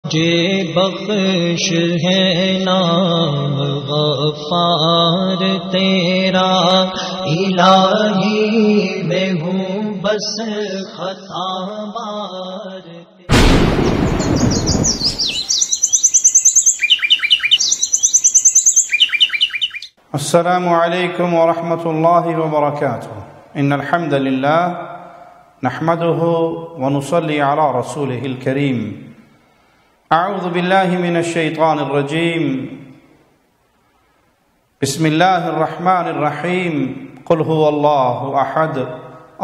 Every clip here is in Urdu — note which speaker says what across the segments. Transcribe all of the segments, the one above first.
Speaker 1: مجھے بخش ہے نام غفار تیرا، الہی میں ہوں بس خطا بار۔
Speaker 2: السلام علیکم ورحمۃ اللہ وبرکاتہ۔ ان الحمد للہ نحمده ونصلي على رسوله الكريم۔ اعوذ باللہ من الشیطان الرجیم، بسم اللہ الرحمن الرحیم۔ قل هو اللہ احد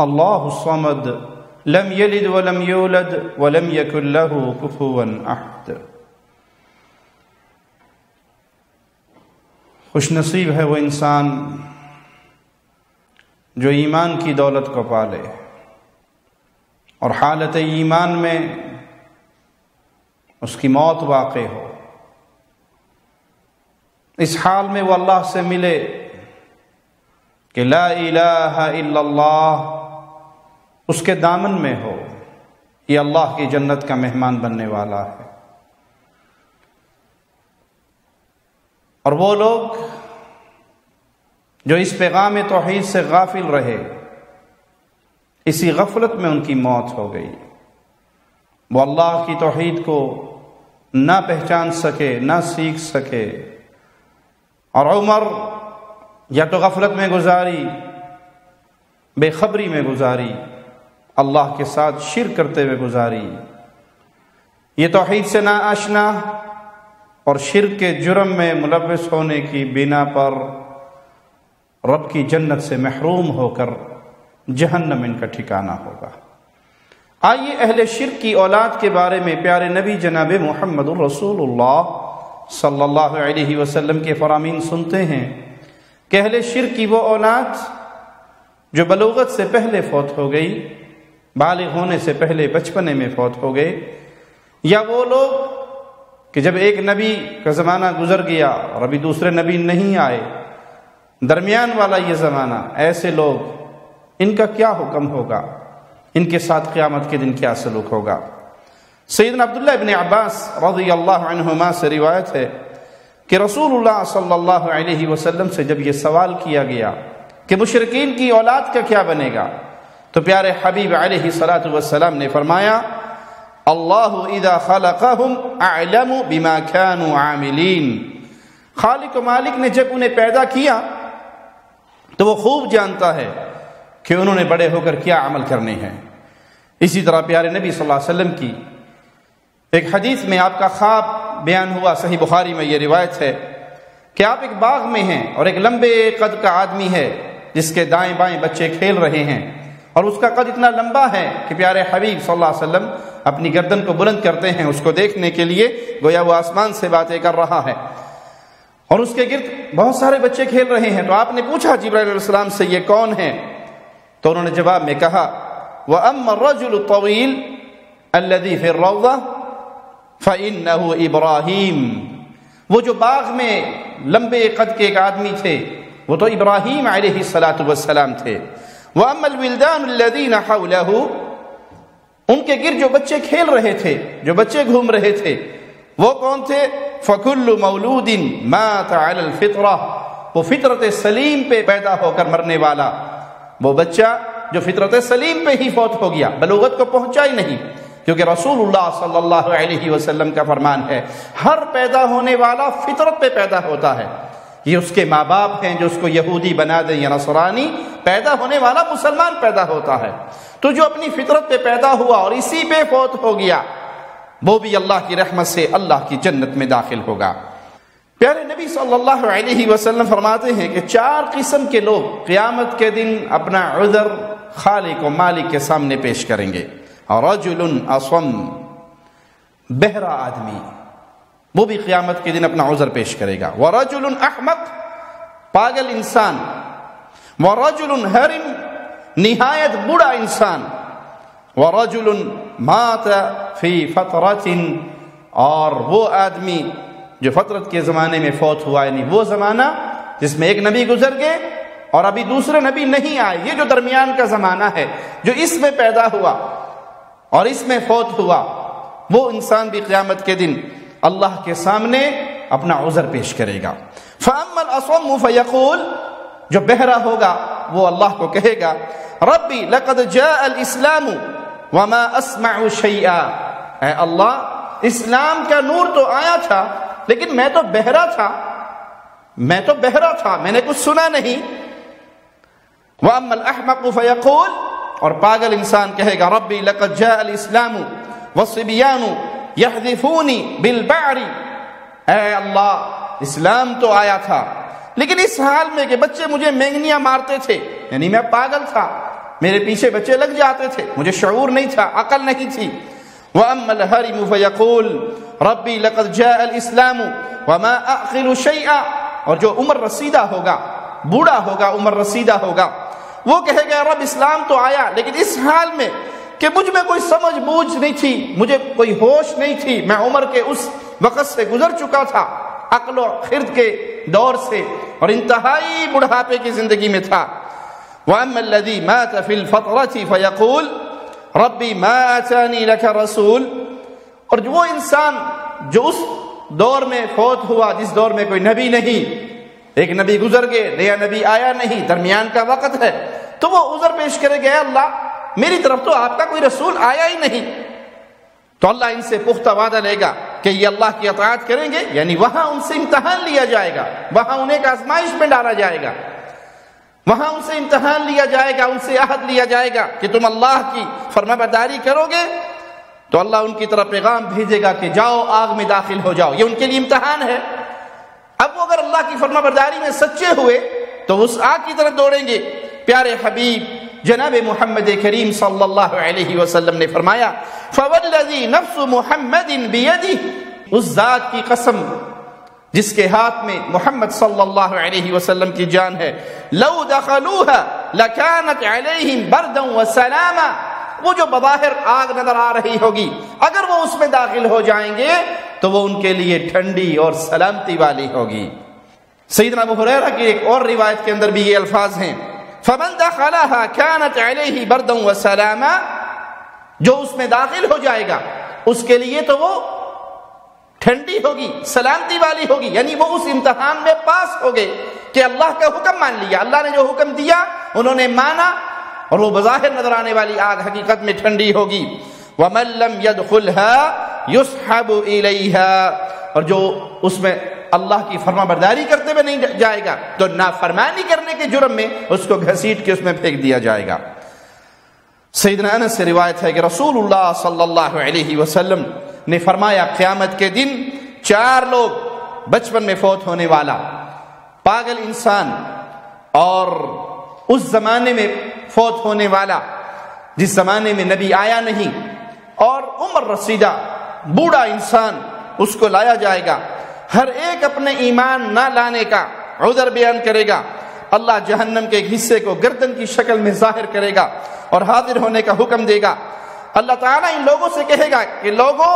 Speaker 2: اللہ الصمد لم یلد ولم یولد ولم یکن له کفوا احد۔ خوش نصیب ہے وہ انسان جو ایمان کی دولت کو پالے اور حالت ایمان میں اس کی موت واقع ہو، اس حال میں وہ اللہ سے ملے کہ لا الہ الا اللہ اس کے دامن میں ہو، یہ اللہ کی جنت کا مہمان بننے والا ہے۔ اور وہ لوگ جو اس پیغام توحید سے غافل رہے، اسی غفلت میں ان کی موت ہو گئی، وہ اللہ کی توحید کو نہ پہچان سکے، نہ سیکھ سکے، اور عمر یا تو غفلت میں گزاری، بے خبری میں گزاری، اللہ کے ساتھ شرک کرتے ہوئے گزاری، یہ توحید سے نا آشنا اور شرک کے جرم میں ملوث ہونے کی بنا پر رب کی جنت سے محروم ہو کر جہنم ان کا ٹھکانہ ہوگا۔ آئیے اہل شرک کی اولاد کے بارے میں پیارے نبی جناب محمد الرسول اللہ صلی اللہ علیہ وسلم کے فرامین سنتے ہیں کہ اہل شرک کی وہ اولاد جو بلوغت سے پہلے فوت ہو گئی، بالغ ہونے سے پہلے بچپنے میں فوت ہو گئے، یا وہ لوگ کہ جب ایک نبی کا زمانہ گزر گیا اور ابھی دوسرے نبی نہیں آئے، درمیان والا یہ زمانہ، ایسے لوگ ان کا کیا حکم ہوگا، ان کے ساتھ قیامت کے دن کیا سلوک ہوگا؟ سیدنا عبداللہ ابن عباس رضی اللہ عنہما سے روایت ہے کہ رسول اللہ صلی اللہ علیہ وسلم سے جب یہ سوال کیا گیا کہ مشرکین کی اولاد کا کیا بنے گا، تو پیارے حبیب علیہ الصلاۃ والسلام نے فرمایا اللہ اذا خلقہم اعلم بما كانوا عاملین، خالق و مالک نے جب انہیں پیدا کیا تو وہ خوب جانتا ہے کہ انہوں نے بڑے ہو کر کیا عمل کرنے ہیں۔ اسی طرح پیارے نبی صلی اللہ علیہ وسلم کی ایک حدیث میں آپ کا خواب بیان ہوا، صحیح بخاری میں یہ روایت ہے کہ آپ ایک باغ میں ہیں اور ایک لمبے قد کا آدمی ہے جس کے دائیں بائیں بچے کھیل رہے ہیں، اور اس کا قد اتنا لمبا ہے کہ پیارے حبیب صلی اللہ علیہ وسلم اپنی گردن کو بلند کرتے ہیں اس کو دیکھنے کے لیے، گویا وہ آسمان سے باتیں کر رہا ہے، اور اس کے گرد بہت سارے بچے کھیل رہے ہیں۔ تو آپ نے پوچھا جبرائیل علیہ السلام سے یہ کون ہے؟ تو انہوں نے جواب میں کہا وَأَمَّا الرَّجُلُ الطَّوِيلُ الَّذِي فِي الرَّوْضَةِ فَإِنَّهُ إِبْرَاهِيمُ، وہ جو باغ میں لمبے قد کے ایک آدمی تھے وہ تو ابراہیم علیہ السلام تھے۔ وَأَمَّا الْوِلْدَانُ الَّذِينَ حَوْلَهُ، ان کے گرد جو بچے کھیل رہے تھے، جو بچے گھوم رہے تھے، وہ کون تھے؟ فَكُلُّ مَوْلُودٍ مَاتَ عَلَى الْفِطْرَةِ، وہ فطرت سلیم پہ پیدا ہو کر مرنے والا، وہ بچہ جو فطرت سلیم پہ ہی فوت ہو گیا، بلوغت کو پہنچا ہی نہیں، کیونکہ رسول اللہ صلی اللہ علیہ وسلم کا فرمان ہے ہر پیدا ہونے والا فطرت پہ پیدا ہوتا ہے، یہ اس کے ماں باپ ہیں جو اس کو یہودی بنا دیں یا نصرانی، پیدا ہونے والا مسلمان پیدا ہوتا ہے۔ تو جو اپنی فطرت پہ پیدا ہوا اور اسی پہ فوت ہو گیا، وہ بھی اللہ کی رحمت سے اللہ کی جنت میں داخل ہوگا۔ پیارے نبی صلی اللہ علیہ وسلم فرماتے ہیں کہ 4 قسم کے لوگ قیامت کے دن اپنا عذر خالق و مالک کے سامنے پیش کریں گے۔ رجل اصم، بہرا آدمی، وہ بھی قیامت کے دن اپنا عذر پیش کرے گا۔ ورجل احمق، پاگل انسان۔ ورجل حرم، نہایت بوڑھا انسان۔ ورجل مات فی فترۃ، اور وہ آدمی جو فطرت کے زمانے میں فوت ہوا، یعنی وہ زمانہ جس میں ایک نبی گزر گئے اور ابھی دوسرے نبی نہیں آئے، یہ جو درمیان کا زمانہ ہے، جو اس میں پیدا ہوا اور اس میں فوت ہوا، وہ انسان بھی قیامت کے دن اللہ کے سامنے اپنا عذر پیش کرے گا. فَأَمَّا الْأَصَمُّ فَيَقُولُ، جو بہرا ہوگا وہ اللہ کو کہے گا ربی لقد جاء الاسلام وما اسمع شیئا، اے اللہ اسلام کا نور تو آیا تھا لیکن میں تو بہرا تھا، میں نے کچھ سنا نہیں. وَأَمَّا الْأَحْمَقُ فَيَقُولُ، اور پاگل انسان کہے گا ربی لقد جاء الاسلام والصبيان يحذفوني بالبعر، اے اللہ اسلام تو آیا تھا لیکن اس حال میں کہ بچے مجھے مینگنیاں مارتے تھے، یعنی میں پاگل تھا، میرے پیچھے بچے لگ جاتے تھے، مجھے شعور نہیں تھا، عقل نہیں تھی. وَأَمَّا الْهَرِمُ فَيَقُولُ رَبِّي لَقَدْ جَاءَ الْإِسْلَامُ وَمَا أَعْقِلُ شَيْئًا، اور جو عمر رسیدہ ہوگا، بوڑھا ہوگا، عمر رسیدہ ہوگا، وہ کہے گا رب اسلام تو آیا لیکن اس حال میں کہ مجھ میں کوئی سمجھ بوجھ نہیں تھی، مجھے کوئی ہوش نہیں تھی، میں عمر کے اس وقت سے گزر چکا تھا، عقل و خرد کے دور سے، اور انتہائی بڑھاپے کی زندگی میں تھا. وَأَمَّا الَّذِي مَاتَ فِي الْفَطْرَةِ فَيَقُولُ رَبِّي مَا آتَانِي لَكَ رَسُولٌ، اور وہ انسان جو اس دور میں فوت ہوا جس دور میں کوئی نبی نہیں، ایک نبی گزر گئے، نیا نبی آیا نہیں، درمیان کا وقت ہے، تو وہ عذر پیش کرے گا اے اللہ میری طرف تو آپ کا کوئی رسول آیا ہی نہیں. تو اللہ ان سے پختہ وعدہ لے گا کہ یہ اللہ کی اطاعت کریں گے، یعنی وہاں ان سے امتحان لیا جائے گا، وہاں انہیں ایک آزمائش میں ڈالا جائے گا، وہاں ان سے امتحان لیا جائے گا، ان سے عہد لیا جائے گا کہ تم اللہ کی فرمانبرداری کرو گے تو اللہ ان کی طرف پیغام بھیجے گا کہ جاؤ آگ میں داخل ہو جاؤ، یہ ان کے لیے امتحان ہے. اب وہ اگر اللہ کی فرمانبرداری میں سچے ہوئے تو اس آگ کی طرف دوڑیں گے. پیارے حبیب جناب محمد کریم صلی اللہ علیہ وسلم نے فرمایا فَوَالَّذِي نَفْسُ مُحَمَّدٍ بِيَدِهِ، اس ذات کی قسم جس کے ہاتھ میں محمد صلی اللہ علیہ وسلم کی جان ہے، لَوْ دَخَلُوهَا لَكَانَتْ عَلَيْهِمْ بَرْدًا وَسَلَامًا، وہ جو بظاہر آگ نظر آ رہی ہوگی اگر وہ اس میں داخل ہو جائیں گے تو وہ ان کے لیے ٹھنڈی اور سلامتی والی ہوگی. سیدنا ابو ہریرہ کی ایک اور روایت کے اندر بھی یہ الفاظ ہیں فَمَنْ دَخَلَهَا كَانَتْ عَلَيْهِ بَرْدًا وَسَلَامًا، جو اس میں داخل ہو جائے گا اس کے لیے تو وہ ٹھنڈی ہوگی، سلامتی والی ہوگی، یعنی وہ اس امتحان میں پاس ہو گئے کہ اللہ کا حکم مان لیا، اللہ نے جو حکم دیا انہوں نے مانا، اور وہ بظاہر نظر آنے والی آگ حقیقت میں ٹھنڈی ہوگی. وَمَن لَّمْ يَدْخُلْهَا يُسْحَبُ إِلَيْهَا، اور جو اس میں اللہ کی فرمانبرداری کرتے ہوئے نہیں جائے گا تو نافرمانی کرنے کے جرم میں اس کو گھسیٹ کے اس میں پھینک دیا جائے گا. سیدنا انس سے روایت ہے کہ رسول اللہ صلی اللہ علیہ وسلم نے فرمایا قیامت کے دن 4 لوگ، بچپن میں فوت ہونے والا، پاگل انسان، اور اس زمانے میں فوت ہونے والا جس زمانے میں نبی آیا نہیں، اور عمر رسیدہ بوڑھا انسان، اس کو لایا جائے گا. ہر ایک اپنے ایمان نہ لانے کا عذر بیان کرے گا. اللہ جہنم کے ایک حصے کو گردن کی شکل میں ظاہر کرے گا اور حاضر ہونے کا حکم دے گا. اللہ تعالیٰ ان لوگوں سے کہے گا کہ لوگوں،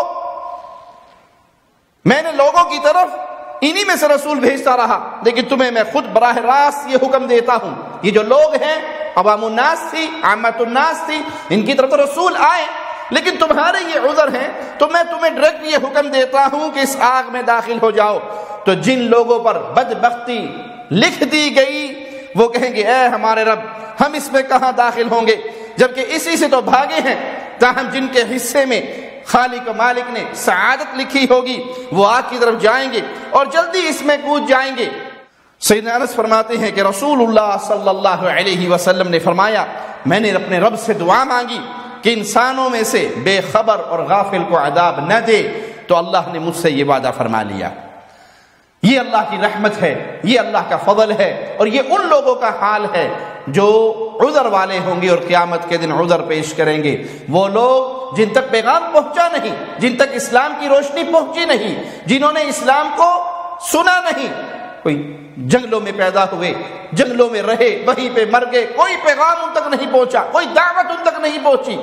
Speaker 2: میں نے لوگوں کی طرف انہی میں سے رسول بھیجتا رہا لیکن تمہیں میں خود براہ راست یہ حکم دیتا ہوں. یہ جو لوگ ہیں عوام الناس تھی، عامت الناس تھی، ان کی طرف تو رسول آئے لیکن تمہارے یہ عذر ہیں تو میں تمہیں ڈائریکٹ یہ حکم دیتا ہوں کہ اس آگ میں داخل ہو جاؤ. تو جن لوگوں پر بدبختی لکھ دی گئی وہ کہیں گے اے ہمارے رب ہم اس میں کہاں داخل ہوں گے، جبکہ اسی سے تو بھاگے ہیں. تاہم جن کے حصے میں خالق و مالک نے سعادت لکھی ہوگی وہ آگ کی طرف جائیں گے اور جلدی اس میں کود جائیں گے. سیدنا انس فرماتے ہیں کہ رسول اللہ صلی اللہ علیہ وسلم نے فرمایا میں نے اپنے رب سے دعا مانگی کہ انسانوں میں سے بے خبر اور غافل کو عذاب نہ دے، تو اللہ نے مجھ سے یہ وعدہ فرما لیا. یہ اللہ کی رحمت ہے، یہ اللہ کا فضل ہے، اور یہ ان لوگوں کا حال ہے جو عذر والے ہوں گے اور قیامت کے دن عذر پیش کریں گے. وہ لوگ جن تک پیغام پہنچا نہیں، جن تک اسلام کی روشنی پہنچی نہیں، جنہوں نے اسلام کو سنا نہیں، کوئی جنگلوں میں پیدا ہوئے، جنگلوں میں رہے، وہیں پہ مر گئے، کوئی پیغام ان تک نہیں پہنچا، کوئی دعوت ان تک نہیں پہنچی،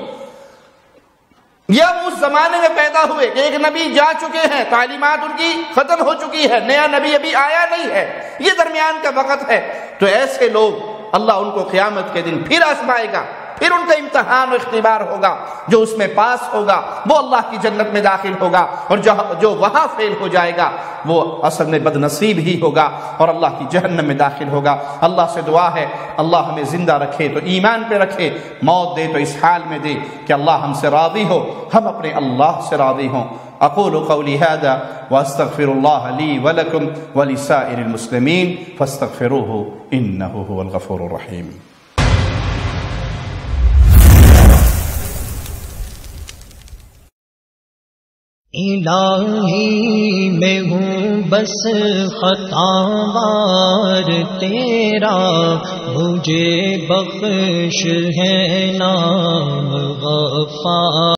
Speaker 2: یا اس زمانے میں پیدا ہوئے کہ ایک نبی جا چکے ہیں، تعلیمات ان کی ختم ہو چکی ہے، نیا نبی ابھی آیا نہیں ہے، یہ درمیان کا وقت ہے. تو ایسے لوگ اللہ ان کو قیامت کے دن پھر آزمائے گا پھر ان کا امتحان و اختبار ہوگا، جو اس میں پاس ہوگا وہ اللہ کی جنت میں داخل ہوگا، اور جو وہاں فیل ہو جائے گا وہ اصل میں بد نصیب ہی ہوگا اور اللہ کی جہنم میں داخل ہوگا۔ اللہ سے دعا ہے اللہ ہمیں زندہ رکھے تو ایمان پہ رکھے، موت دے تو اس حال میں دے کہ اللہ ہم سے راضی ہو، ہم اپنے اللہ سے راضی ہوں۔ اقول قولی هذا واستغفر الله لي ولكم ولسائر المسلمين فاستغفروه انه هو الغفور الرحيم۔
Speaker 1: الہی میں ہوں بس خطاوار تیرا، مجھے بخش ہے نام غفار۔